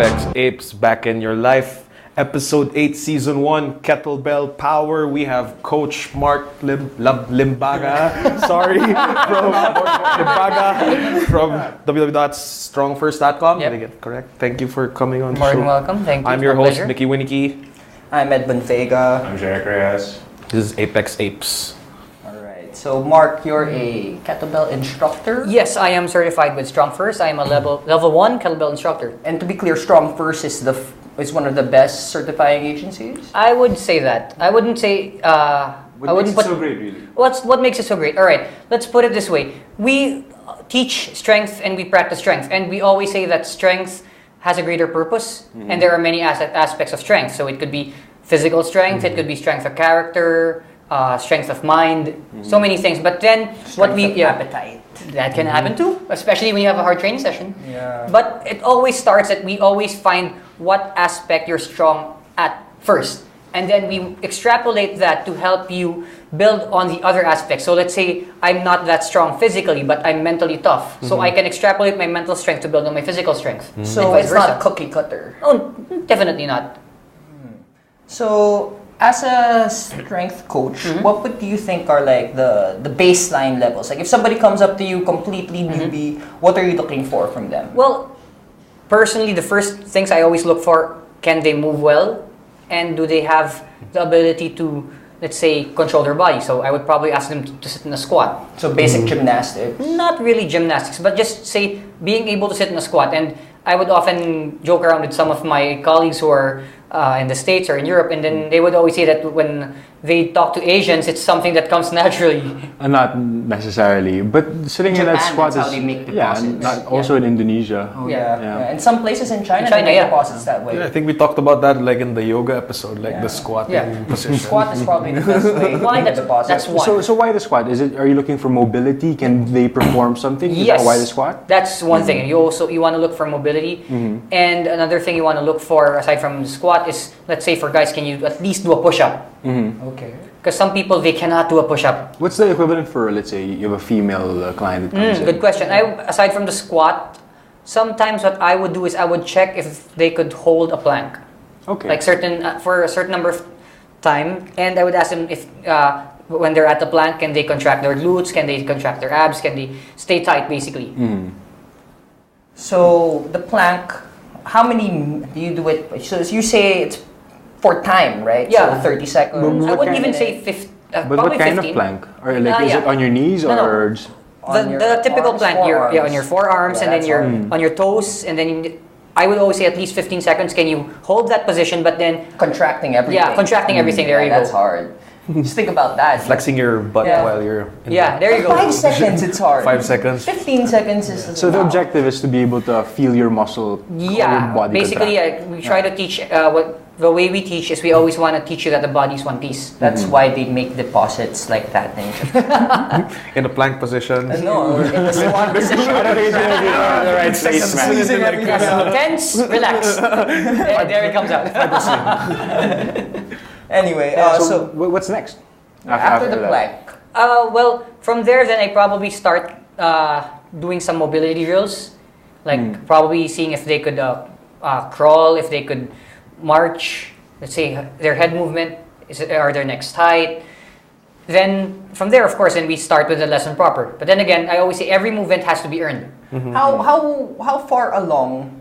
Apex Apes back in your life. Episode 8, Season 1, Kettlebell Power. We have Coach Mark Limbaga. Sorry, from Limbaga from www.strongfirst.com. Yep. Did I get it correct? Thank you for coming on the More show. than welcome. Thank you. I'm your host, Pleasure. Mickey Winicky. I'm Edmund Vega. I'm Gerrick. This is Apex Apes. Alright, so Mark, you're a kettlebell instructor? Yes, I am certified with Strong First. I am a level 1 kettlebell instructor. And to be clear, Strong First is one of the best certifying agencies? I would say that. I wouldn't say. I wouldn't put. So great, really? What makes it so great? All right, let's put it this way. We teach strength and we practice strength, and we always say that strength has a greater purpose, and there are many aspects of strength. So it could be physical strength, it could be strength of character, strength of mind, so many things. But then Appetite. that can happen too, especially when you have a hard training session. Yeah. But it always starts that we always find what aspect you're strong at first, and then we extrapolate that to help you build on the other aspects. So let's say I'm not that strong physically, but I'm mentally tough. So I can extrapolate my mental strength to build on my physical strength. So And vice it's not versa. cookie cutter. Oh, definitely not. So as a strength coach, what do you think are like the baseline levels? Like if somebody comes up to you completely newbie, what are you looking for from them? Well, personally, the first things I always look for, can they move well? And do they have the ability to, let's say, control their body? So I would probably ask them to sit in a squat. So basic gymnastics. Not really gymnastics, but just say being able to sit in a squat. And I would often joke around with some of my colleagues who are in the States or in Europe, and then they would always say that when they talk to Asians, it's something that comes naturally. Not necessarily, but sitting in that Japan, squat that's is how they make yeah, deposits. and also in Indonesia. Oh, Yeah. yeah. And some places in China, China, they make yeah. deposits that way. Yeah, I think we talked about that like in the yoga episode, like Yeah. the squatting Yeah. position. Squat is probably the best way to Why? make a deposit. That's one. So why the squat? Are you looking for mobility? Can they perform something? Is that why the squat? That's one thing. You want to look for mobility, and another thing you want to look for aside from the squat is, let's say for guys, can you at least do a push-up? Okay. Because some people they cannot do a push-up. What's the equivalent for, let's say, you have a female client that comes in? Good question. Aside from the squat, sometimes what I would do is I would check if they could hold a plank, Okay. like for a certain number of time, and I would ask them if when they're at the plank, can they contract their glutes, can they contract their abs, can they stay tight, basically. So the plank, how many do you do it? So you say it's for time, right? Yeah. So 30 seconds. I wouldn't even say 50. but Probably what kind 15. of plank? Or like, is Yeah. it on your knees No, no. or? Just, The typical plank, on your forearms, Yeah, and then that's your hard. on your toes, and then I would always say at least 15 seconds. Can you hold that position? But then Contracting everything. yeah, contracting everything. There you go. That's hard. Just think about that. Flexing your butt Yeah. while you're in Yeah, there you go. 5 seconds, it's hard. 5 seconds. 15 seconds is so the wow. objective is to be able to feel your muscle, or your Yeah, body basically, contract. we try to teach. The way we teach is we always want to teach you that the body is one piece. That's why they make deposits like that in Japan. In a plank position. No, in the squat position. I don't think it's gonna be the right place, man. Squeezing everything out. Tense, relax. There it comes out. Anyway, So what's next? after the that? plank, Well, from there, then I probably start doing some mobility drills, like probably seeing if they could crawl, if they could march. Let's say their head movement, are their necks tight. Then from there, of course, then we start with the lesson proper. But then again, I always say every movement has to be earned. how far along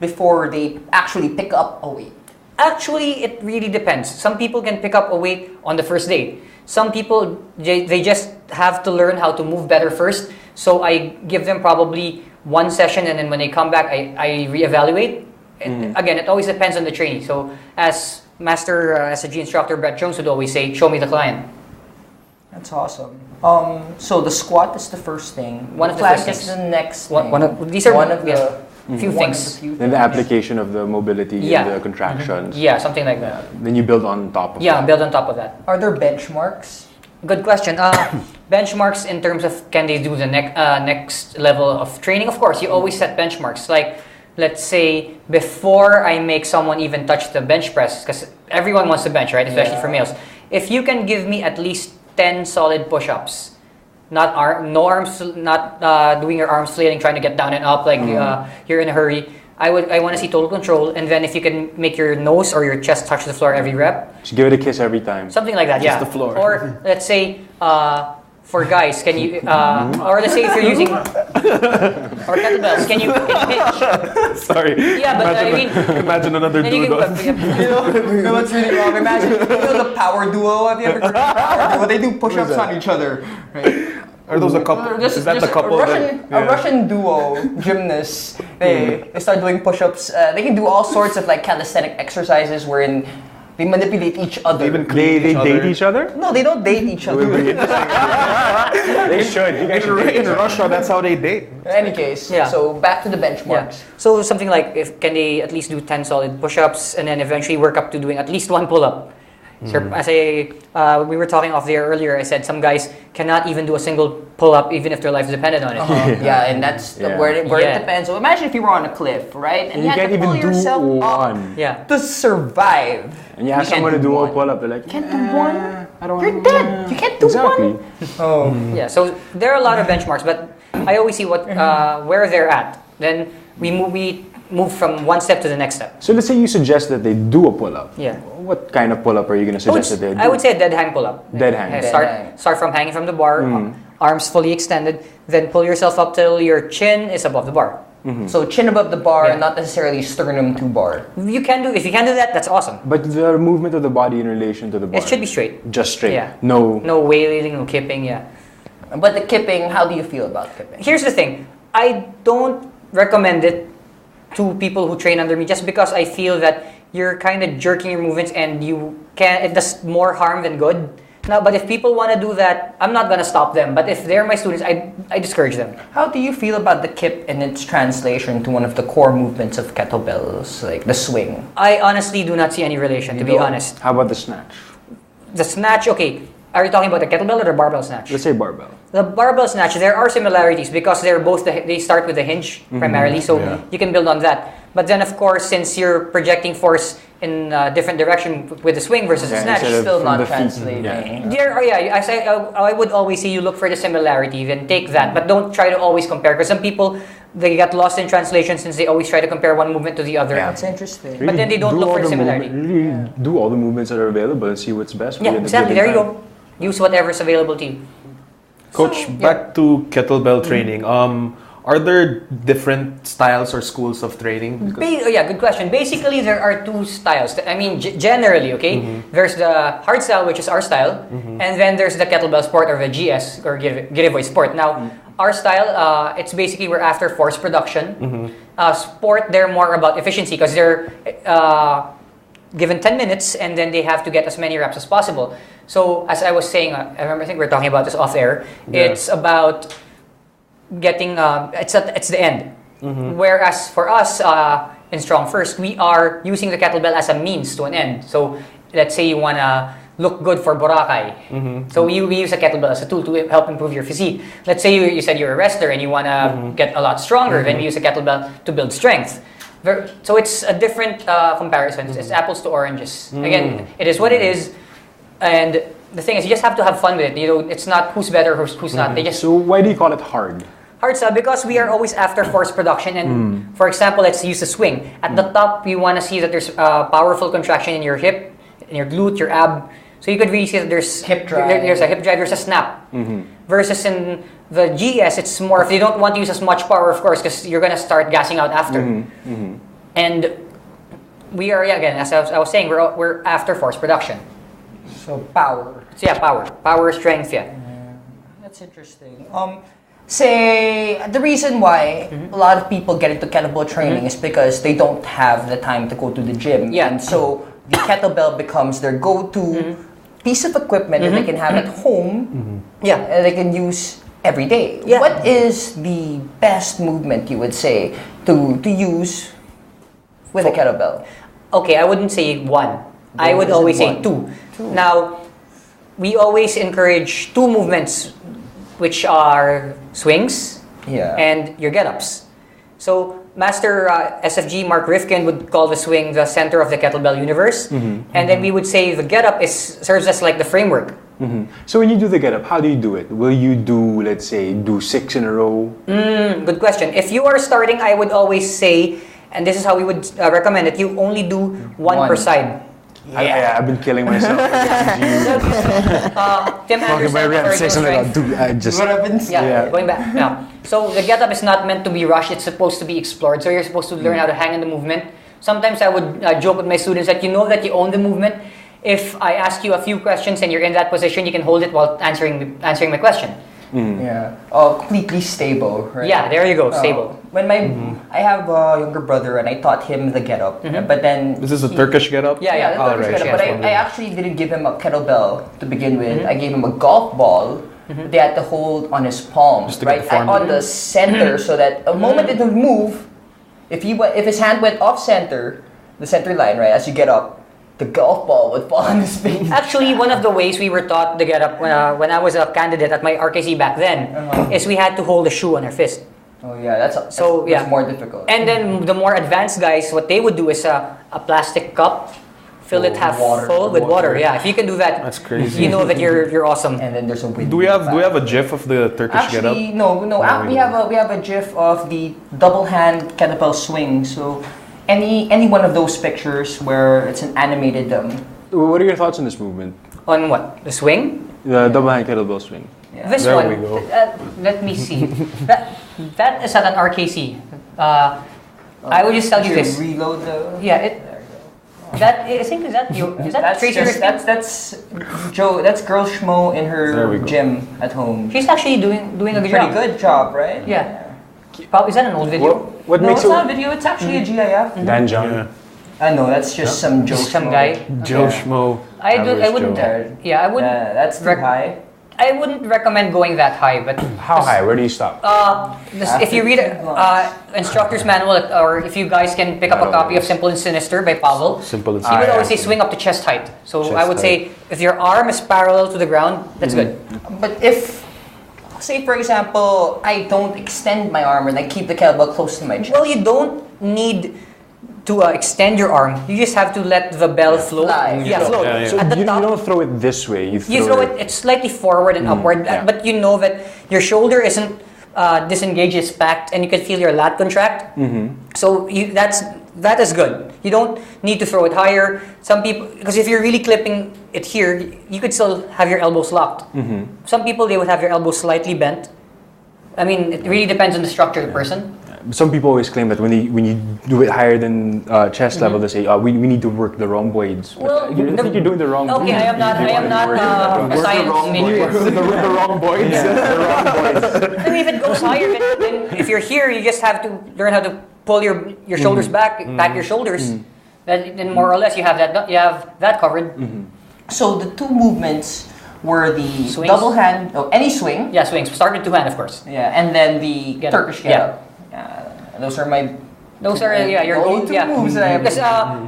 before they actually pick up a weight? Actually, it really depends. Some people can pick up a weight on the first day. Some people, they just have to learn how to move better first. So I give them probably one session, and then when they come back, I reevaluate. And again, it always depends on the trainee. So as Master SG instructor Brett Jones would always say, show me the client. That's awesome. So the squat is the first thing. One of the plank first is things. the next thing. These are one of the few one of things. the few Then the things. application of the mobility Yeah. and the contractions. Yeah, something like that. Then you build on top of Yeah, that. build on top of that. Are there benchmarks? Good question. Benchmarks in terms of can they do the next level of training? Of course, you always set benchmarks. Like, let's say before I make someone even touch the bench press, because everyone wants to bench, right? Especially for males. If you can give me at least 10 solid push-ups, not doing your arms flailing, trying to get down and up like you're in a hurry. I want to see total control, and then if you can make your nose or your chest touch the floor every rep, Just give it a kiss every time. something like that. Just Yeah, the floor. Or let's say for guys, can you or let's say if you're using or kettlebells, can you hinge? Sorry. Yeah, but I mean, Imagine another then you dude. can, You know what's really wrong? Imagine, the power duo. Have you ever heard of the power duo? They do push-ups on each other, right? Are those a couple? Is that the couple? A Russian duo gymnasts. They start doing push-ups. They can do all sorts of like calisthenic exercises wherein they manipulate each other. Even They date each other? No, they don't date each other. They should. You guys should date In each other. Russia, that's how they date. In any case, Yeah. so back to the yeah. benchmarks. So something like can they at least do 10 solid push-ups and then eventually work up to doing at least 1 pull-up. So as we were talking off the air earlier, I said some guys cannot even do a single pull-up even if their life is dependent on it. Yeah, and that's where it Yeah. depends. So imagine if you were on a cliff, right? And you had can't to pull even do yourself up one. Yeah. to survive. And you ask can't someone to do a one. pull-up, they're like, Can't do one. I don't You're dead. You can't do Exactly. one. Oh. Yeah, so there are a lot of benchmarks, but I always see what where they're at. Then we move from one step to the next step. So let's say you suggest that they do a pull-up. Yeah. What kind of pull-up are you going to suggest that they do? I would say a dead hang pull-up. Dead hang. Dead Start hang. start from hanging from the bar, arms fully extended, then pull yourself up till your chin is above the bar. So chin above the bar, Yeah. not necessarily sternum to bar. If you can do that, that's awesome. But the movement of the body in relation to the bar. It should be straight. Just straight. Yeah. No. No wailing, no kipping, yeah. But the kipping, how do you feel about kipping? Here's the thing. I don't recommend it to people who train under me just because I feel that you're kind of jerking your movements and it does more harm than good. Now, but if people want to do that, I'm not going to stop them. But if they're my students, I discourage them. How do you feel about the kip and its translation to one of the core movements of kettlebells, like the swing? I honestly do not see any relation, to be don't? honest. How about the snatch? The snatch, okay. Are you talking about the kettlebell or the barbell snatch? Let's say barbell. The barbell snatch, there are similarities because they start with the hinge primarily, so you can build on that. But then, of course, since you're projecting force in a different direction with the swing versus the snatch, instead of Still from not the feet. translating. Yeah. I would always say you look for the similarity, then take that, but don't try to always compare. Because some people, they get lost in translation since they always try to compare one movement to the other. Yeah. That's interesting. But then they don't do look all for the similarity. Really do all the movements that are available and see what's best for you Yeah, at the exactly. given There you time. go. Use whatever's available to you. Coach, back to kettlebell training. Are there different styles or schools of training? Yeah, good question. Basically, there are 2 styles. I mean, generally, okay? There's the hardstyle, which is our style, and then there's the kettlebell sport or the GS or giveaway sport. Now, our style, it's basically we're after force production. Sport, they're more about efficiency because they're given 10 minutes and then they have to get as many reps as possible. So, as I was saying, I think we were talking about this off air. Yeah. It's about getting it's the end. Whereas for us in Strong First, we are using the kettlebell as a means to an end. So let's say you want to look good for Boracay. So we use a kettlebell as a tool to help improve your physique. Let's say you said you're a wrestler and you want to get a lot stronger, then we use a kettlebell to build strength. So it's a different comparison. It's apples to oranges. Again, it is what it is. And the thing is, you just have to have fun with it. It's not who's better, who's not. They just So why do you call it hard? hardstyle because we are always after force production. And for example, let's use the swing. At the top, we want to see that there's powerful contraction in your hip, in your glute, your ab. So you could really see that there's Hip drive. There's a hip drive. There's a snap. Versus in the GS, it's more if you don't want to use as much power, of course, because you're gonna start gassing out after. And we are again, as I was saying, we're after force production. So power. So yeah, power, strength, yeah. That's interesting. Say the reason why a lot of people get into kettlebell training is because they don't have the time to go to the gym. Yeah. And so the kettlebell becomes their go-to piece of equipment that they can have at home. Yeah. And they can use every day. Yeah. What is the best movement you would say to use with a kettlebell? Okay, I wouldn't say one. I would Is it always say one? two. Now, we always encourage 2 movements, which are swings Yeah. and your get-ups. So, Master SFG Mark Rifkin would call the swing the center of the kettlebell universe, and then we would say the get-up serves as like the framework. So when you do the get up, how do you do it? Will you do, let's say, 6 in a row? Good question. If you are starting, I would always say and this is how we would recommend it. You only do one per side. I've been killing myself. Tim Anderson, my rep 600, dude, I just... What happens? Going back. Yeah. So the get up is not meant to be rushed. It's supposed to be explored. So you're supposed to learn how to hang in the movement. Sometimes I would joke with my students that you know that you own the movement. If I ask you a few questions and you're in that position, you can hold it while answering my question. Yeah. Completely stable, right? Yeah, there you go, stable. When I have a younger brother and I taught him the get up, but then This is a Turkish get up? Yeah. the Turkish get up. But I actually didn't give him a kettlebell to begin with. I gave him a golf ball. They had to hold on his palms, right, on the center, so that the moment it would move, if his hand went off center, the center line, right, as you get up, the golf ball would fall on his face. Actually, one of the ways we were taught to get up when I was a candidate at my RKC back then is we had to hold a shoe on our fist. Oh yeah, that's more difficult. And then the more advanced guys, what they would do is a plastic cup, fill it half full with water. Yeah, if you can do that, that's crazy. You know that you're awesome. And then there's a wind. Do we have a GIF of the Turkish get up? Actually, no. We have a GIF of the double hand kettlebell swing. So any one of those pictures where it's an animated What are your thoughts on this movement? On what? The swing? The double hand kettlebell swing. Yeah. This There one. we go. Let me see. that is at an RKC. I will just tell you this. Reload the. Yeah. That I think is that Tracy? That's Joe. That's Girl Schmo in her gym at home. She's actually doing a good Pretty job. good job, right? Yeah. Is that an old video? What No, makes it's not a video. It's actually a GIF. Dan John? Yeah. I know that's just some Joe. Some Schmo. guy. Joe Schmo. I Average wouldn't. Joe. Yeah, I wouldn't. That's too high. I wouldn't recommend going that high, but How high? Where do you stop? if you read instructor's manual, or if you guys can pick up a copy of Simple and Sinister by Pavel, Simple and he would Sinister. always say swing up to chest height. So Chest I would say if your arm is parallel to the ground, that's good. But if, say for example, I don't extend my arm and I keep the kettlebell close to my chest. Well, you don't need to extend your arm. You just have to let the bell float. Fly. Yeah, float. Yeah, yeah. So At the you top, don't throw it this way. You throw it. It's slightly forward and upward, yeah. but you know that your shoulder isn't disengaged, it's packed, and you can feel your lat contract. So that is good. You don't need to throw it higher. Some people, because if you're really clipping it here, you could still have your elbows locked. Some people, they would have your elbows slightly bent. I mean, it really depends on the structure of the person. Some people always claim that when you do it higher than chest level, they say, we need to work the rhomboids. But Well, I think you're doing the wrong. Okay, I am not a science major. the rhomboids. I mean, if it goes higher, then if you're here, you just have to learn how to pull your shoulders back your shoulders. Then more or less you have that covered. So the two movements were the Swings. double hand, any swing. Yeah, swings. Start with two hand, of course. Yeah, and then the Get up. Turkish get up. Those are my. Those are your only two moves that I have. Because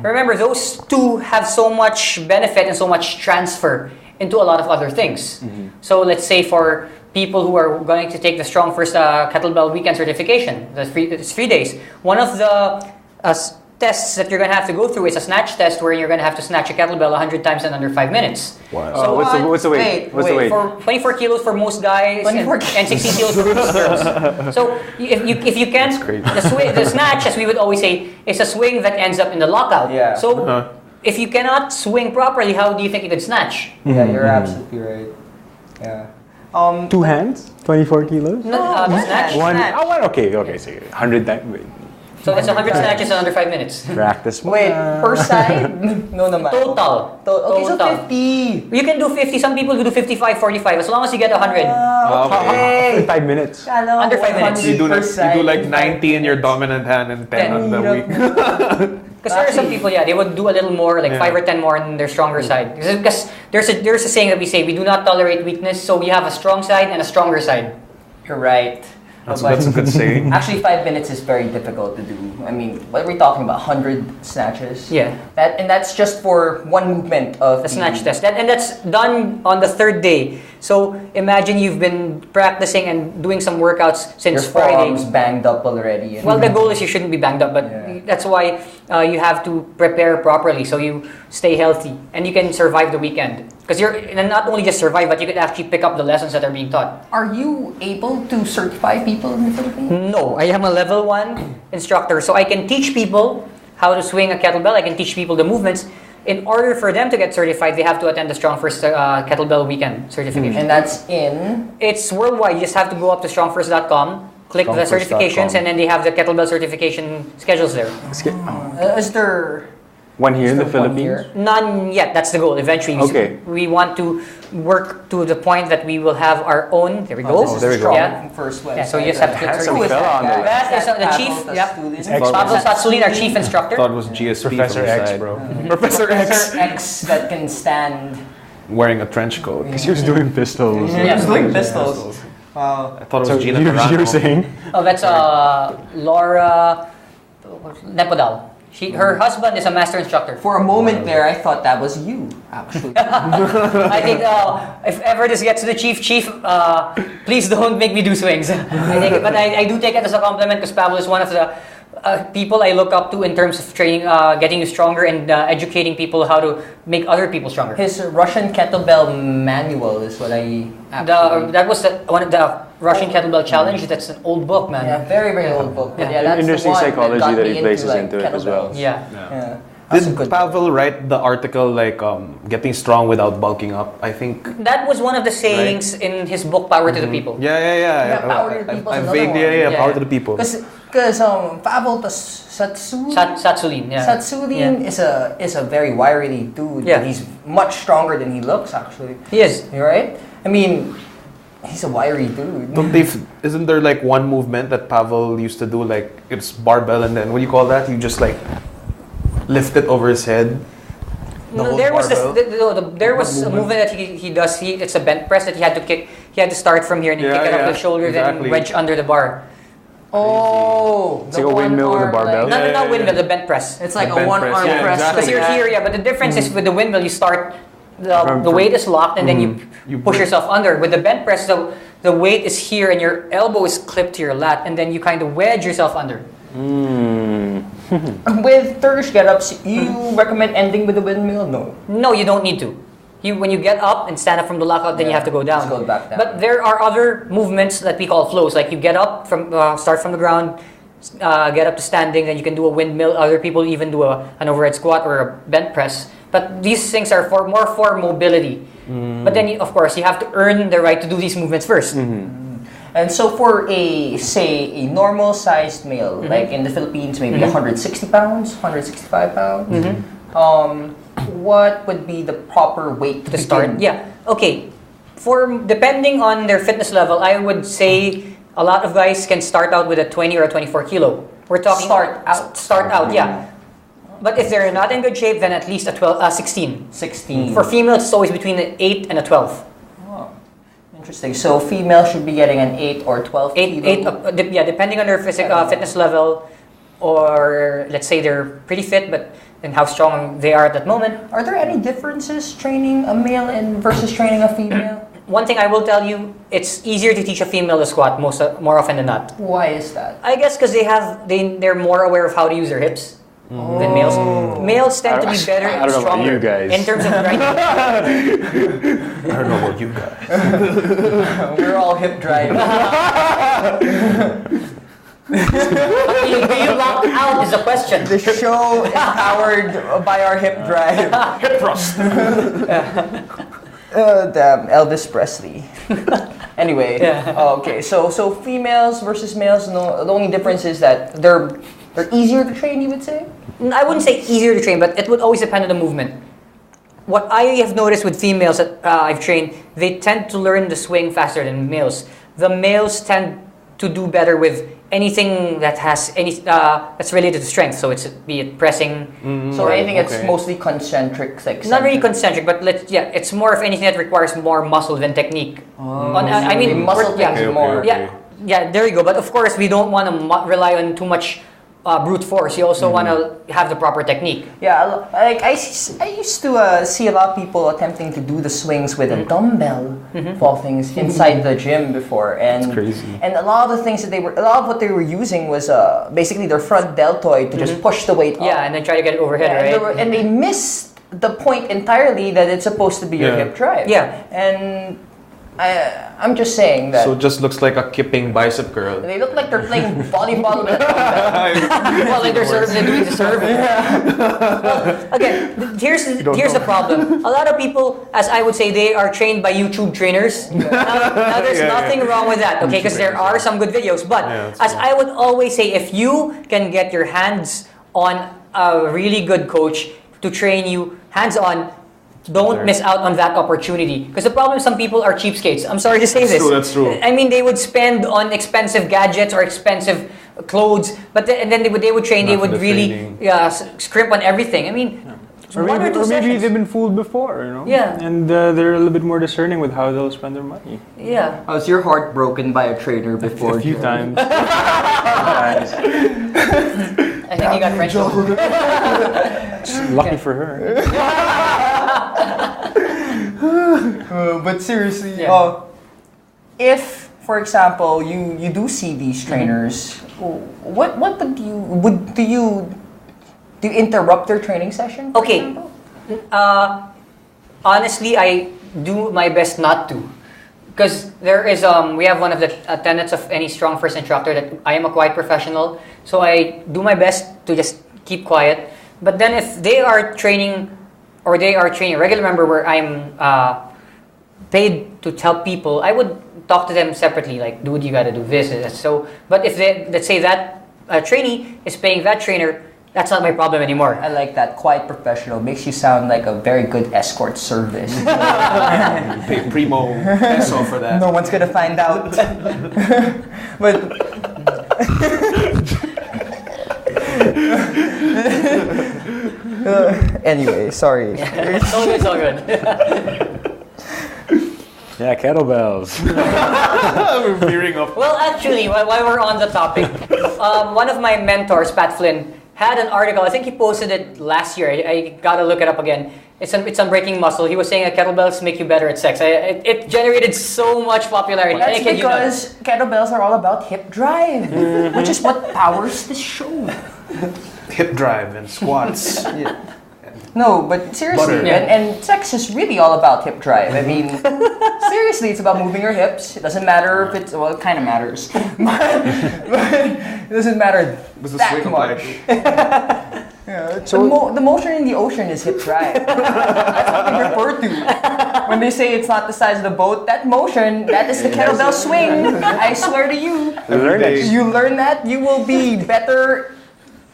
remember, those two have so much benefit and so much transfer into a lot of other things. So let's say for people who are going to take the Strong First Kettlebell Weekend certification, it's 3 days. One of the tests that you're going to have to go through is a snatch test where you're going to have to snatch a kettlebell 100 times in under 5 minutes. Wow. So what's the weight? What's the weight? For 24 kilos for most guys and 16 kilos for most girls. So if you can, the snatch, as we would always say, is a swing that ends up in the lockout. Yeah. So if you cannot swing properly, how do you think you can snatch? Yeah, you're absolutely right. Yeah. Two hands, 24 kilos. Snatch. One. Okay. So 100 times. So it's 100 snatches in under 5 minutes. Practice. Wait, per side? No naman. Total. Okay, so Total. 50. You can do 50. Some people do 55, 45. As long as you get 100. Okay. 5 minutes. Under 5 minutes. You do like 90 in your dominant hand and 10 on the weak. Because there are some people, they would do a little more, like 5 or 10 more on their stronger side. Because there's a saying that we say, we do not tolerate weakness, so we have a strong side and a stronger side. You're right. That's a good saying. Actually, 5 minutes is very difficult to do. I mean, what are we talking about? 100 snatches? Yeah. That's just for one movement of The snatch test. And that's done on the 3rd day. So imagine you've been practicing and doing some workouts since Your Friday. forearms banged up already. Well, the goal is you shouldn't be banged up, but that's why you have to prepare properly so you stay healthy and you can survive the weekend. Because you're and not only just survive, but you can actually pick up the lessons that are being taught. Are you able to certify people in the Philippines? No, I am a level 1 instructor, so I can teach people how to swing a kettlebell. I can teach people the movements. In order for them to get certified, they have to attend the Strong First Kettlebell Weekend certification. And that's in? It's worldwide. You just have to go up to strongfirst.com, click the certifications, and then they have the kettlebell certification schedules there. Is there one here in the Still one Philippines? here. None yet. That's the goal. Eventually, Okay. we want to work to the point that we will have our own. There we go. This is there we the go. Strong First website. Yeah, so you just have to click Who is fella that on the guy? list. That is the Pavel chief. Yep. Tastulin. Pablo Satsulin, our chief instructor. Thought it was GSP Professor from the X, side. bro. Professor X. Professor X that can stand. Wearing a trench coat. Because he was doing pistols. Yeah, he's doing pistols. Wow. I thought it So was Gina you Carano. were saying? Oh, that's Laura Nepodal. Her husband is a master instructor. For a moment there, I thought that was you, actually. I think if ever this gets to the chief, please don't make me do swings. But I do take it as a compliment because Pablo is one of the people I look up to in terms of training, getting you stronger and educating people how to make other people stronger. His Russian kettlebell manual is what I actually... That was one of the Russian Kettlebell Challenge. That's an old book, man. Yeah, very, very old book. But yeah, that's Interesting the one psychology got that me he places like, into it as well. kettlebells. Yeah. Yeah. That's a Did good Pavel write the article like getting strong without bulking up? I think. That was one of the sayings in his book, Power to the People. Yeah, Power to the People is another one. Yeah, Power Yeah. to the People. Because Pavel Satsulin Satsulin, yeah. Satsulin is a very wiry dude. Yeah. But he's much stronger than he looks, actually. He is. You're right? I mean, he's a wiry dude. Isn't there like one movement that Pavel used to do, like it's barbell and then what do you call that? You just like lift it over his head. No, there was there was a movement that he does. It's a bent press that he had to kick. He had to start from here and then kick it up the shoulder, exactly. then wedge under the bar. Oh, It's like a windmill with a barbell? No, not windmill, the bent press. It's like The a bent one-arm press, yeah, press. exactly. Because you're here, yeah. But the difference is with the windmill, you start the weight is locked and then you push yourself under. With the bent press, the weight is here and your elbow is clipped to your lat, and then you kind of wedge yourself under. With Turkish get-ups, you recommend ending with a windmill? No. No, you don't need to. When you get up and stand up from the lockout, then you have to go down. Just go back down. But there are other movements that we call flows. Like you get up from start from the ground, get up to standing, then you can do a windmill. Other people even do an overhead squat or a bent press. But these things are more for mobility. But then, of course, you have to earn the right to do these movements first. And so for a normal-sized male, like in the Philippines, maybe 160 pounds, 165 pounds, what would be the proper weight To start, yeah. Okay. Depending on their fitness level, I would say a lot of guys can start out with a 20 or a 24 kilo. We're talking Start out, yeah. But if they're not in good shape, then at least a 16. 16. For females, it's always between an 8 and a 12. Oh, interesting. So female should be getting an 8 or 12 kilo. Depending on their fitness level, or let's say they're pretty fit, but and how strong they are at that moment. Are there any differences training a male versus training a female? One thing I will tell you, it's easier to teach a female to squat more often than not. Why is that? I guess because they're more aware of how to use their hips than males. Males tend to be better I and don't know about stronger you guys. in terms of grinding. I don't know about you guys. We're all hip driving. Do you lock out is the question. The show is powered by our hip drive. Hip thrust. Damn, Elvis Presley. Anyway, Yeah. okay. So females versus males. No, the only difference is that they're easier to train. You would say. I wouldn't say easier to train, but it would always depend on the movement. What I have noticed with females that I've trained, they tend to learn the swing faster than males. The males tend to do better with anything that has that's related to strength. So be it pressing. So anything that's mostly concentric, like Not really concentric, but it's more of anything that requires more muscle than technique. I mean, muscle yeah, things more. yeah, there you go. But of course, we don't want to rely on too much brute force. You also want to have the proper technique. Yeah, like I used to see a lot of people attempting to do the swings with a dumbbell, fall things inside the gym before, and That's crazy. And a lot of the things that a lot of what they were using was basically their front deltoid to just push the weight up. Yeah, and then try to get it overhead, right? And they missed the point entirely that it's supposed to be your hip drive. Yeah. And I'm just saying that. So it just looks like a kipping bicep curl. They look like they're playing volleyball with a dumbbell. Well, like they're doing the serve. Well, again, here's the problem. A lot of people, as I would say, they are trained by YouTube trainers. Now there's nothing wrong with that, okay? Because there are some good videos. But as I would always say, if you can get your hands on a really good coach to train you hands-on, don't miss out on that opportunity. Because the problem is some people are cheapskates. I'm sorry to say this. That's true. I mean, they would spend on expensive gadgets or expensive clothes, but then they would train. They would really scrimp on everything. I mean, Or maybe they've been fooled before, you know? Yeah. And they're a little bit more discerning with how they'll spend their money. Yeah. Was your heart broken by a trainer before? A few times. I think you got French. Lucky for her. But seriously, if, for example, you do see these trainers, what do you interrupt their training session? for Okay. example? Honestly, I do my best not to. Because there is, we have one of the tenets of any strong first instructor that I am a quiet professional. So I do my best to just keep quiet. But then if they are training, or they are training a regular member where I'm paid to help people, I would talk to them separately, like, dude, you gotta do this. So, but if they, let's say that trainee is paying that trainer, that's not my problem anymore. I like that. Quiet professional makes you sound like a very good escort service. Pay primo peso for that. No one's gonna find out. But anyway, sorry. It's all good, it's all good. Yeah, kettlebells. We're veering off. Well, actually, while we're on the topic, one of my mentors, Pat Flynn, had an article. I think he posted it last year. I gotta look it up again. It's on breaking muscle. He was saying that kettlebells make you better at sex. It generated so much popularity. That's I kid you not. because kettlebells are all about hip drive, which is what powers the show. Hip drive and squats. No, but seriously, Butter. and sex is really all about hip drive. I mean, seriously, it's about moving your hips. It doesn't matter if it's, well, it kind of matters, but it doesn't matter Was the that swing much. Yeah, so the motion in the ocean is hip drive. That's what they refer to when they say it's not the size of the boat. That motion, that is the kettlebell swing. I swear to you, you learn that, you will be better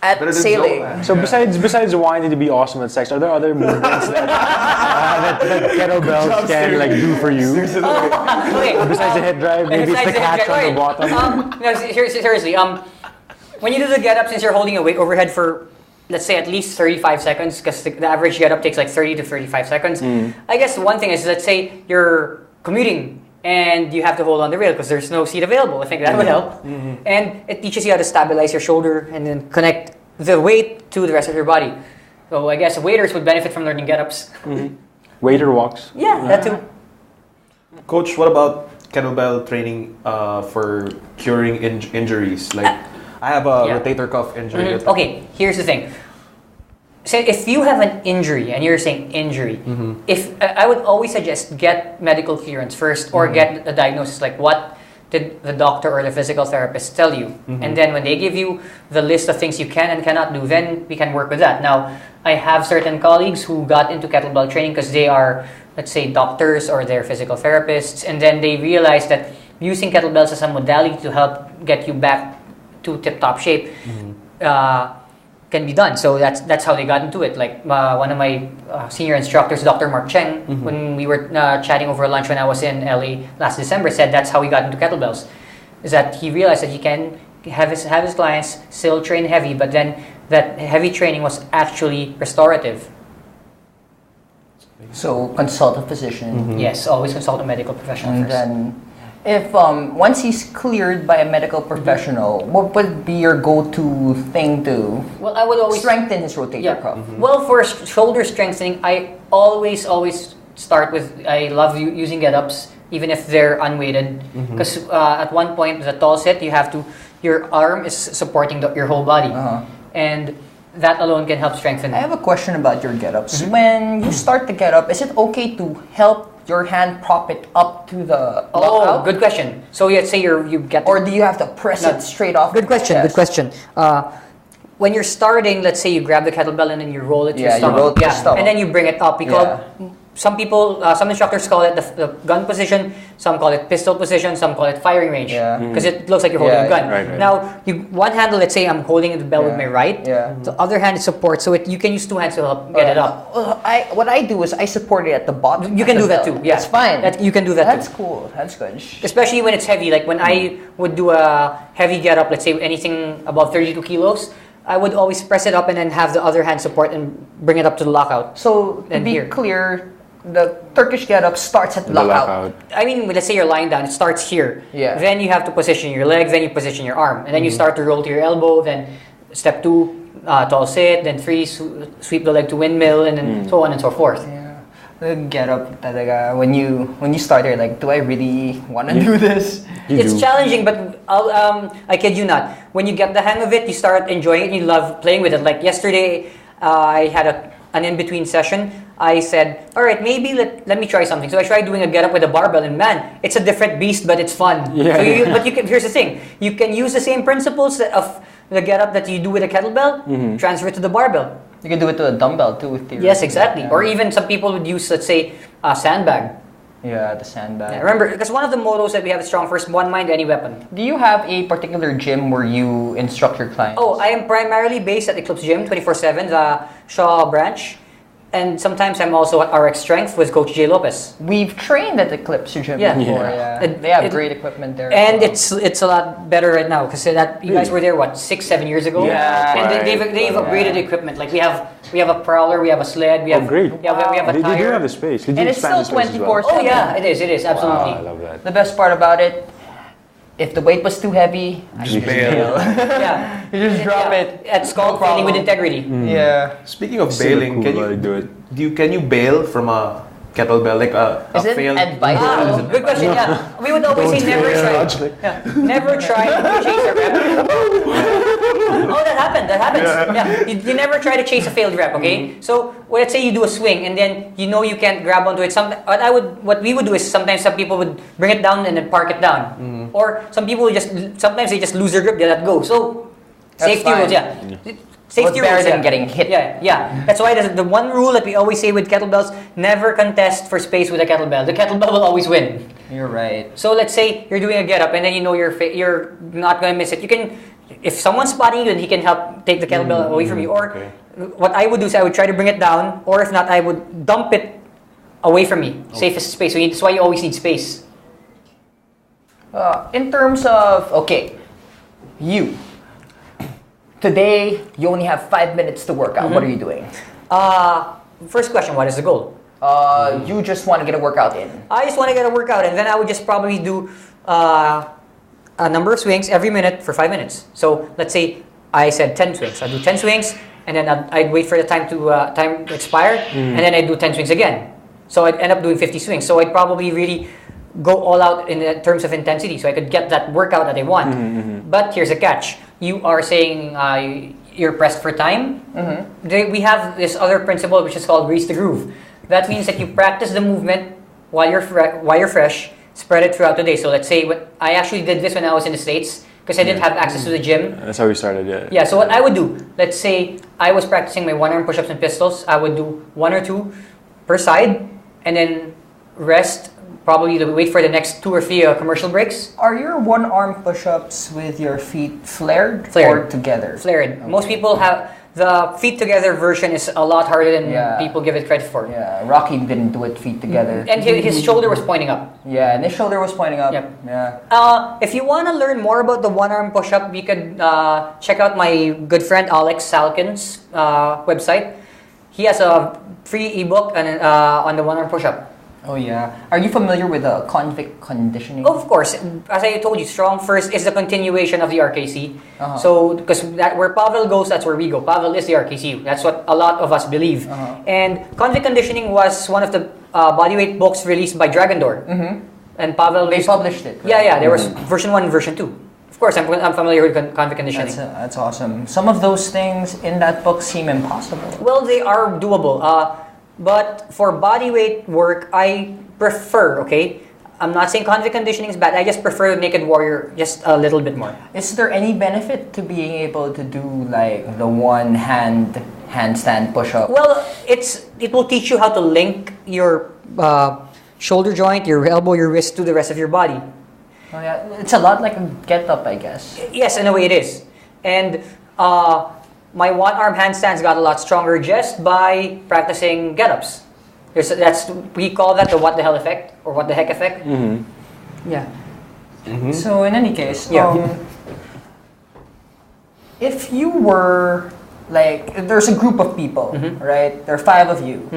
at sailing. So besides wanting to be awesome at sex, are there other movements that kettlebells can like do for you? Okay. Besides the hip drive, maybe it's the catch on the bottom. No, seriously. When you do the get-up, since you're holding a weight overhead for, let's say, at least 35 seconds, because the average get-up takes like 30 to 35 seconds. I guess one thing is, let's say you're commuting and you have to hold on the rail because there's no seat available. I think that would help. And it teaches you how to stabilize your shoulder and then connect the weight to the rest of your body. So I guess waiters would benefit from learning get-ups. Waiter walks. Yeah, that too. Coach, what about kettlebell training for curing injuries? Like, I have a rotator cuff injury. Okay, here's the thing. So if you have an injury, and you're saying injury, if I would always suggest get medical clearance first, or get a diagnosis. Like, what did the doctor or the physical therapist tell you? And then when they give you the list of things you can and cannot do, then we can work with that. Now, I have certain colleagues who got into kettlebell training because they are, let's say, doctors or they're physical therapists, and then they realized that using kettlebells as a modality to help get you back to tip-top shape can be done. So that's how they got into it. Like one of my senior instructors, Dr. Mark Cheng, when we were chatting over lunch when I was in LA last December, said that's how he got into kettlebells. Is that he realized that he can have his clients still train heavy, but then that heavy training was actually restorative. So consult a physician. Yes, always consult a medical professional And first. then If once he's cleared by a medical professional, what would be your go-to thing to Well, I would always strengthen his rotator cuff? Well, for shoulder strengthening, I always start with. I love using get-ups, even if they're unweighted, because at one point, the tall sit, your arm is supporting your whole body, and that alone can help strengthen. I have a question about your get-ups. When you start the get-up, is it okay to help your hand prop it up to the lockout? Good question. So let's say you get, or do you have to press it straight off? Good the question. chest? Good question. When you're starting, let's say you grab the kettlebell and then you roll it to your stomach. You roll it to your stomach. And then you bring it up. Some people, some instructors call it the gun position, some call it pistol position, some call it firing range. Because it looks like you're holding a gun. Right. Now, one handle, let's say I'm holding the bell with my right. The other hand is support, so you can use two hands to help get it up. What I do is I support it at the bottom. You can do that too. Yeah, that's fine. You can do that That's too. cool. That's good. Especially when it's heavy. Like when I would do a heavy get up, let's say anything above 32 kilos, I would always press it up and then have the other hand support and bring it up to the lockout. So to be clear, the Turkish get-up starts at lockout. I mean, let's say you're lying down, it starts here. Yeah. Then you have to position your legs, then you position your arm. And then you start to roll to your elbow, then step 2, tall sit, then 3, sweep the leg to windmill, and then so on and so forth. Yeah. The get-up talaga, when you start there, like, do I really want to do this? It's challenging, but I kid you not. When you get the hang of it, you start enjoying it and you love playing with it. Like yesterday, I had an in-between session. I said, all right, maybe let me try something. So I tried doing a get-up with a barbell, and man, it's a different beast, but it's fun. Yeah. But here's the thing. You can use the same principles of the get-up that you do with a kettlebell, transfer it to the barbell. You can do it to a dumbbell too. Yes, exactly. Yeah. Or even some people would use, let's say, a sandbag. Yeah, the sandbag. Yeah, remember, because one of the mottos that we have is strong first, one mind, any weapon. Do you have a particular gym where you instruct your clients? Oh, I am primarily based at Eclipse Gym 24/7, the Shaw branch. And sometimes I'm also at RX Strength with Coach Jay Lopez. We've trained at Eclipse Gym before. Yeah. They have great equipment there. And it's a lot better right now because you guys were there 6-7 years ago. Yeah. And they've upgraded equipment. Like we have a prowler, we have a sled, we have great. Yeah, we have a They tire. do have the space. They do And it's expand still the space as well. 24/7. Oh yeah, it is absolutely. Wow, I love that. The best part about it, if the weight was too heavy, I Just just bail. Yeah. You just drop it. At skull training with integrity. Yeah. Speaking of Still bailing, cool how they do it. can you bail from a kettlebell, like a Is it failed? advisable? Good question. Yeah, we would always say never try. Yeah, never try to chase a rep. Oh, that happens. Yeah, you never try to chase a failed rep. Okay, so let's say you do a swing and then you know you can't grab onto it. What we would do is sometimes some people would bring it down and then park it down, or some people would sometimes they just lose their grip, they let go. So That's safety fine. rules, yeah. Safety What's better rules, than getting hit? Yeah. That's why the one rule that we always say with kettlebells: never contest for space with a kettlebell. The kettlebell will always win. You're right. So let's say you're doing a get up and then you know you're not gonna miss it. You can, if someone's spotting you, then he can help take the kettlebell away from you. Or what I would do is I would try to bring it down, or if not, I would dump it away from me. Safest space. So that's why you always need space. In terms of, today you only have 5 minutes to work out. What are you doing? First question: what is the goal? You just want to get a workout in. I just want to get a workout, and then I would just probably do a number of swings every minute for 5 minutes. So let's say I said 10 swings. I'd do 10 swings, and then I'd wait for the time to expire, and then I'd do 10 swings again. So I'd end up doing 50 swings. So I'd probably really go all out in terms of intensity, so I could get that workout that I want. But here's a catch: you are saying you're pressed for time. We have this other principle which is called grease the groove. That means that you practice the movement while you're fresh, spread it throughout the day. So let's say I actually did this when I was in the States because I didn't have access to the gym. That's how we started, Yeah, so what I would do, let's say I was practicing my one-arm push-ups and pistols. I would do 1 or 2 per side and then rest, probably wait for the next 2 or 3 commercial breaks. Are your one-arm push-ups with your feet flared or together? Flared. Most people have... The feet together version is a lot harder than people give it credit for. Yeah, Rocky didn't do it feet together. And his shoulder was pointing up. Yeah, and his shoulder was pointing up. Yep. Yeah. If you want to learn more about the one-arm push-up, you could check out my good friend Alex Salkin's website. He has a free ebook on the one-arm push-up. Oh yeah. Are you familiar with convict conditioning? Of course, as I told you, strong first is the continuation of the RKC. So, because where Pavel goes, that's where we go. Pavel is the RKC. That's what a lot of us believe. And convict conditioning was one of the bodyweight books released by Dragon Door. And Pavel, They published it. Right? Yeah. There was version 1 and version 2. Of course, I'm familiar with convict conditioning. That's awesome. Some of those things in that book seem impossible. Well, they are doable. But for bodyweight work, I prefer, okay? I'm not saying convict conditioning is bad. I just prefer Naked Warrior just a little bit more. Is there any benefit to being able to do like the one handstand push-up? Well, it will teach you how to link your shoulder joint, your elbow, your wrist to the rest of your body. Oh yeah, it's a lot like a get-up, I guess. Yes, in a way it is. And my one-arm handstands got a lot stronger just by practicing get-ups. We call that the what the hell effect or what the heck effect. Yeah. So in any case, Yeah. if you were like, there's a group of people, right? There are 5 of you.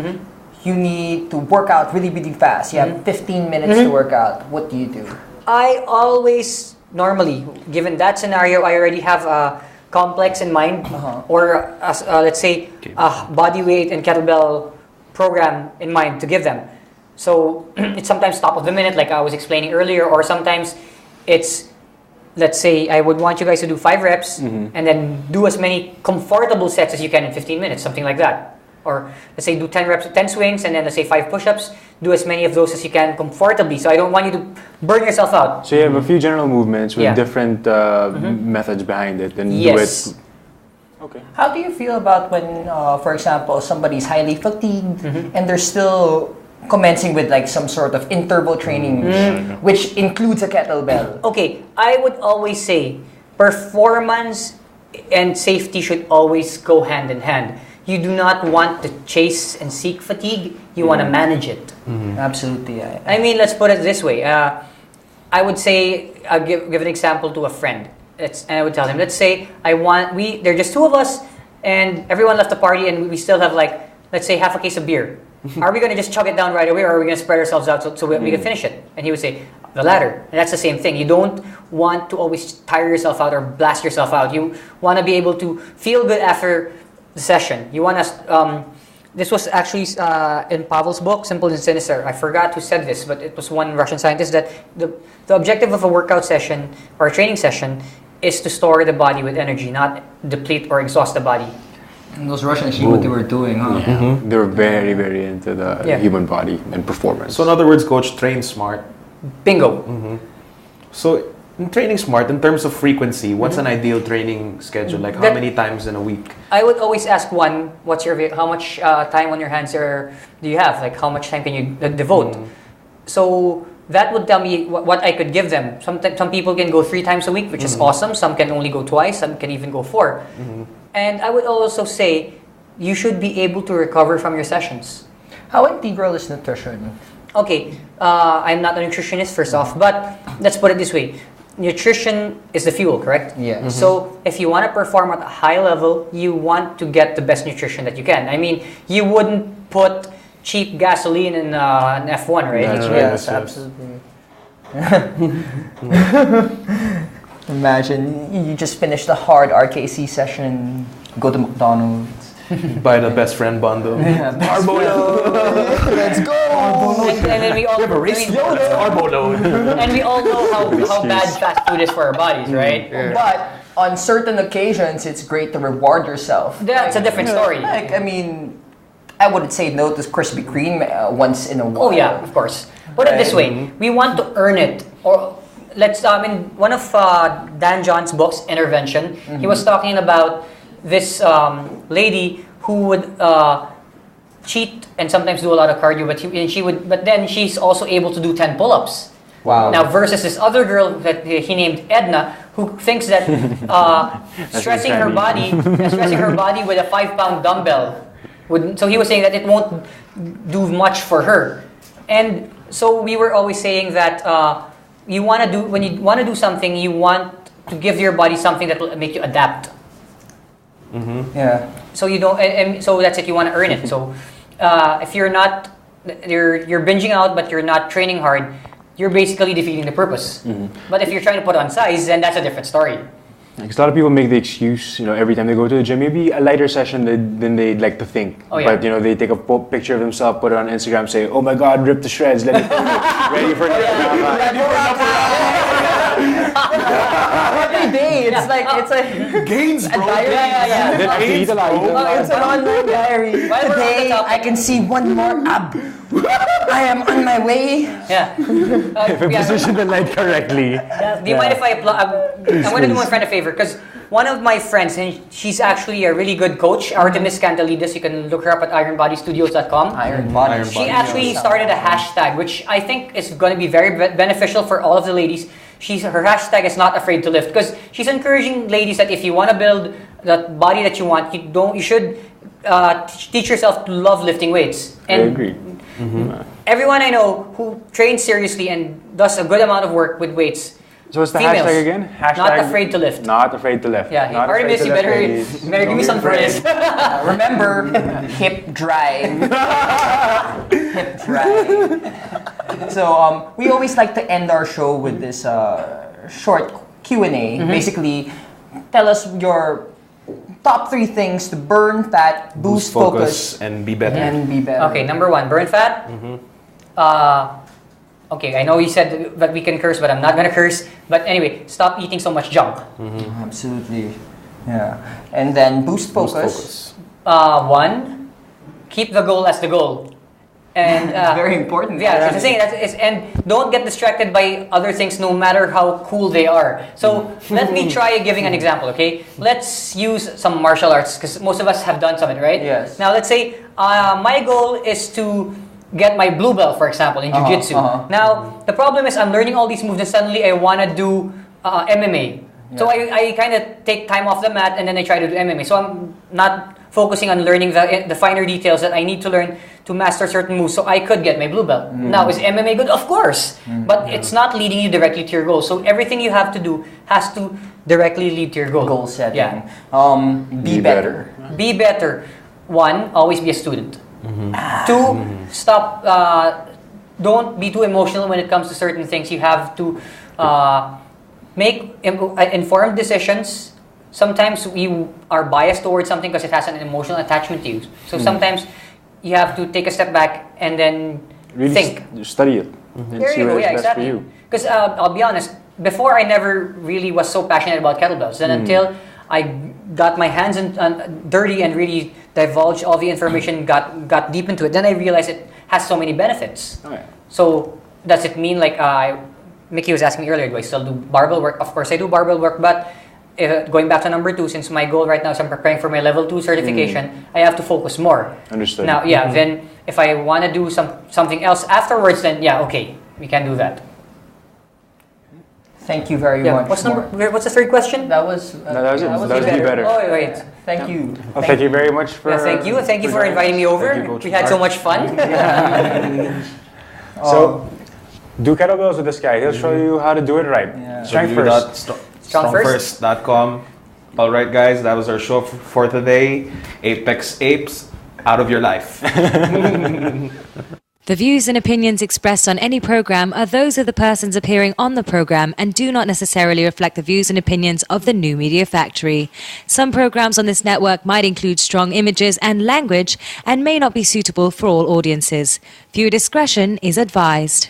You need to work out really, really fast. You have 15 minutes to work out. What do you do? I always, normally, given that scenario, I already have a complex in mind, or let's say a body weight and kettlebell program in mind to give them. So it's sometimes top of the minute, like I was explaining earlier, or sometimes it's, let's say I would want you guys to do 5 reps and then do as many comfortable sets as you can in 15 minutes, something like that. Or let's say do 10 reps, 10 swings, and then let's say 5 push-ups. Do as many of those as you can comfortably. So I don't want you to burn yourself out. So you have a few general movements with different methods behind it, and do it. Okay. How do you feel about when, for example, somebody's highly fatigued and they're still commencing with like some sort of interval training, which includes a kettlebell? Okay, I would always say performance and safety should always go hand in hand. You do not want to chase and seek fatigue. You want to manage it. Absolutely. I mean, let's put it this way. I would say, I'll give an example to a friend. And I would tell him, let's say there are just 2 of us, and everyone left the party, and we still have like, let's say half a case of beer. Are we going to just chug it down right away, or are we going to spread ourselves out so we can finish it? And he would say, the latter. And that's the same thing. You don't want to always tire yourself out or blast yourself out. You want to be able to feel good after the session. You want to. This was actually in Pavel's book, Simple and Sinister. I forgot who said this, but it was one Russian scientist that the objective of a workout session or a training session is to store the body with energy, not deplete or exhaust the body. And those Russians knew what they were doing, huh? Yeah. They're very, very into the human body and performance. So in other words, coach, train smart. Bingo. So in training smart, in terms of frequency, what's an ideal training schedule? Like how many times in a week? I would always ask how much time on your hands do you have? Like how much time can you devote? So that would tell me what I could give them. Some people can go 3 times a week, which is awesome. Some can only go twice. Some can even go 4. And I would also say you should be able to recover from your sessions. How integral is nutrition? Okay, I'm not a nutritionist first off, but let's put it this way. Nutrition is the fuel, correct? Yeah. So if you want to perform at a high level, you want to get the best nutrition that you can. I mean, you wouldn't put cheap gasoline in an F1, right? That's right. Yes, absolutely. Imagine you just finished a hard RKC session, go to McDonald's. Buy the best friend bundle. Carbo load. Let's go. And then we all Carbo load. and we all know how bad fast food is for our bodies, right? Yeah. But on certain occasions, it's great to reward yourself. That's a different story. Like, I mean, I wouldn't say no to Krispy Kreme once in a while. Oh yeah, of course. Put it this way: we want to earn it. Or let's. In one of Dan John's books, Intervention, he was talking about this lady who would cheat and sometimes do a lot of cardio, but then she's also able to do 10 pull-ups. Wow. Now versus this other girl that he named Edna, who thinks that stressing her body with a 5-pound dumbbell so he was saying that it won't do much for her. And so we were always saying that when you want to do something, you want to give your body something that will make you adapt. Yeah. So you don't, and so that's it. You want to earn it. So if you're not you're binging out but you're not training hard, you're basically defeating the purpose. But if you're trying to put on size, then that's a different story. Because a lot of people make the excuse, every time they go to the gym, maybe a lighter session than they'd like to think. Oh, yeah. But, they take a picture of themselves, put it on Instagram, say, oh my God, rip the shreds, let me ready for Every day, it's like Gains, a bro. diary. Then after you eat a lot, It's an online diary. While we're on the Today, topic- I can see one more ab. I am on my way. Yeah. if you position the light correctly. Do you mind if I apply? I'm going to do my friend a favor because one of my friends, and she's actually a really good coach, Artemis Cantalides. You can look her up at ironbodystudios.com. Iron body. She actually started a hashtag, which I think is going to be very beneficial for all of the ladies. Her hashtag is not afraid to lift because she's encouraging ladies that if you want to build that body that you want, you should teach yourself to love lifting weights. And I agree. everyone I know who trains seriously and does a good amount of work with weights. So what's the Females, hashtag again? Hashtag not afraid to lift. Not afraid to lift. Yeah, Not Artemis, afraid you to better lift, ladies. give me some praise. Remember, hip drive. Hip drive. So we always like to end our show with this short Q&A. Basically, tell us your top 3 things to burn fat, boost focus, and be better. and be better. Okay, number 1, burn fat. Okay, I know you said that we can curse, but I'm not gonna curse. But anyway, stop eating so much junk. Absolutely. Yeah. And then boost focus. 1, keep the goal as the goal. And Very important. yeah, that's the thing. And don't get distracted by other things, no matter how cool they are. So let me try giving an example. Okay, let's use some martial arts because most of us have done some of it, right? Yes. Now let's say my goal is to get my blue belt, for example, in jiu-jitsu. Now the problem is I'm learning all these moves and suddenly I want to do MMA. So I kind of take time off the mat and then I try to do MMA. So I'm not focusing on learning the finer details that I need to learn to master certain moves so I could get my blue belt. Now, is MMA good? Of course. But it's not leading you directly to your goal. So everything you have to do has to directly lead to your goal. Goal setting. Yeah. Be better. Be better. 1, always be a student. 2, stop. Don't be too emotional when it comes to certain things. You have to make informed decisions. Sometimes we are biased towards something because it has an emotional attachment to you. So sometimes you have to take a step back and then Really think. study it and There see you go. what is Yeah, best exactly. for you. Because I'll be honest, before I never really was so passionate about kettlebells. Then until I got my hands dirty and really divulged all the information, got deep into it, then I realized it has so many benefits. Oh, yeah. So does it mean like Mickey was asking me earlier, do I still do barbell work? Of course I do barbell work, but going back to number 2, since my goal right now is I'm preparing for my level 2 certification, I have to focus more. Understood. Now, then if I want to do something else afterwards, then okay, we can do that. Thank you very much. What's Mark. What's the third question? That was that was it. That was be better. Oh wait. Thank you. Well, thank you very much for. Thank you. Thank you for inviting me over. Thank you, Coach We had so much fun. So, do kettlebells with this guy. He'll show you how to do it right. Yeah. Strength first. Strongfirst.com. All right, guys, that was our show for today. Apex Apes, out of your life. The views and opinions expressed on any program are those of the persons appearing on the program and do not necessarily reflect the views and opinions of the New Media Factory. Some programs on this network might include strong images and language and may not be suitable for all audiences. Viewer discretion is advised.